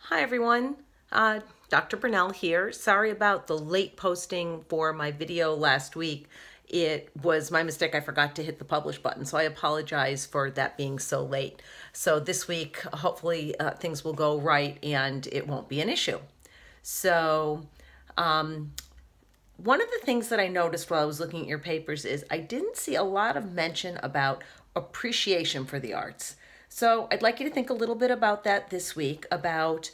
Hi everyone, Dr. Burnell here. Sorry about the late posting for my video last week. It was my mistake. I forgot to hit the publish button, so I apologize for that being so late. So this week, hopefully things will go right and it won't be an issue. So one of the things that I noticed while I was looking at your papers is I didn't see a lot of mention about appreciation for the arts. So I'd like you to think a little bit about that this week, about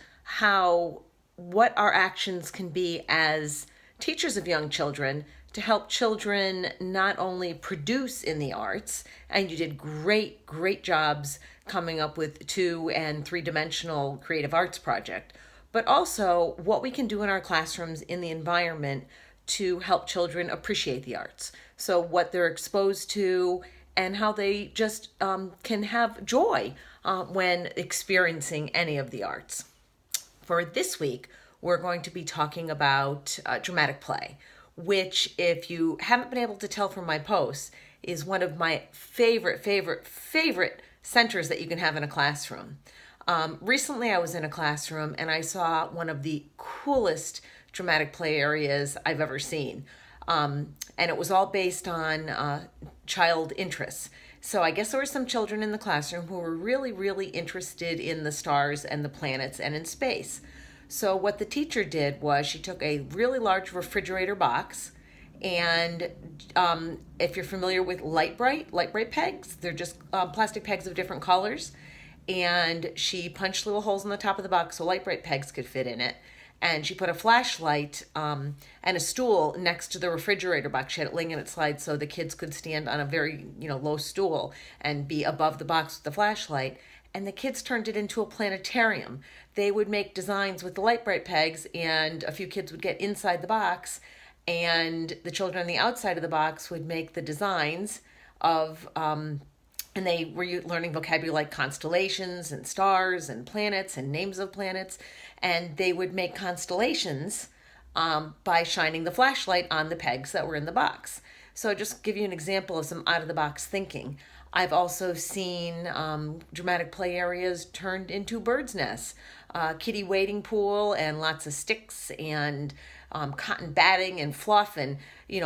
what our actions can be as teachers of young children to help children not only produce in the arts, and you did great jobs coming up with 2 and 3-dimensional creative arts project, but also what we can do in our classrooms in the environment to help children appreciate the arts. So what they're exposed to and how they just can have joy when experiencing any of the arts. For this week, we're going to be talking about dramatic play, which, if you haven't been able to tell from my posts, is one of my favorite centers that you can have in a classroom. Recently, I was in a classroom and I saw one of the coolest dramatic play areas I've ever seen. And it was all based on child interests. So I guess there were some children in the classroom who were really interested in the stars and the planets and in space. So what the teacher did was she took a really large refrigerator box, and if you're familiar with light bright pegs, they're just plastic pegs of different colors, and she punched little holes in the top of the box so light bright pegs could fit in it. And she put a flashlight and a stool next to the refrigerator box. She had it laying in its slide so the kids could stand on a very low stool and be above the box with the flashlight. And the kids turned it into a planetarium. They would make designs with the light bright pegs, and a few kids would get inside the box, and the children on the outside of the box would make the designs of and they were learning vocabulary like constellations and stars and planets and names of planets. And they would make constellations by shining the flashlight on the pegs that were in the box. So just give you an example of some out-of-the-box thinking. I've also seen dramatic play areas turned into birds' nests, kiddie wading pool, and lots of sticks and cotton batting and fluff and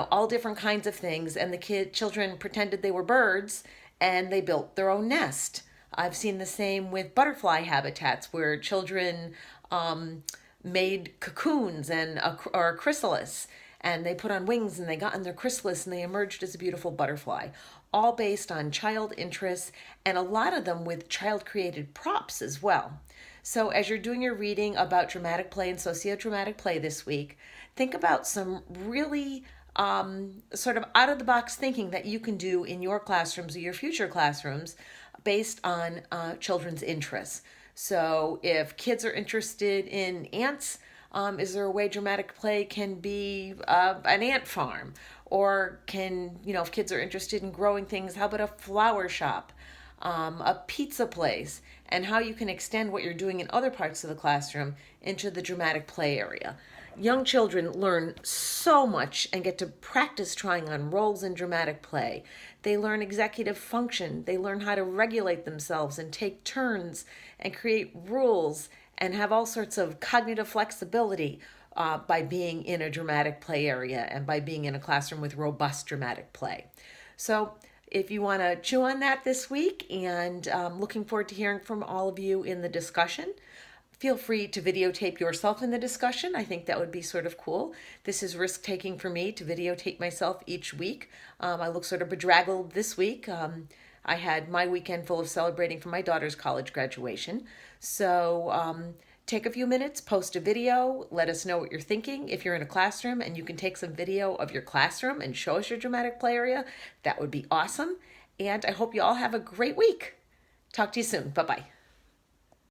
all different kinds of things. And the children pretended they were birds, and they built their own nest. I've seen the same with butterfly habitats where children made cocoons or a chrysalis, and they put on wings and they got in their chrysalis and they emerged as a beautiful butterfly, all based on child interests, and a lot of them with child-created props as well. So as you're doing your reading about dramatic play and sociodramatic play this week, think about some really sort of out-of-the-box thinking that you can do in your classrooms or your future classrooms based on children's interests. So if kids are interested in ants, is there a way dramatic play can be an ant farm? Or if kids are interested in growing things, how about a flower shop, a pizza place, and how you can extend what you're doing in other parts of the classroom into the dramatic play area. Young children learn so much and get to practice trying on roles in dramatic play. They learn executive function. They learn how to regulate themselves and take turns and create rules and have all sorts of cognitive flexibility by being in a dramatic play area and by being in a classroom with robust dramatic play. So if you want to chew on that this week, and looking forward to hearing from all of you in the discussion. Feel free to videotape yourself in the discussion. I think that would be sort of cool. This is risk-taking for me to videotape myself each week. I look sort of bedraggled this week. I had my weekend full of celebrating for my daughter's college graduation. So take a few minutes, post a video, let us know what you're thinking. If you're in a classroom and you can take some video of your classroom and show us your dramatic play area, that would be awesome. And I hope you all have a great week. Talk to you soon. Bye-bye.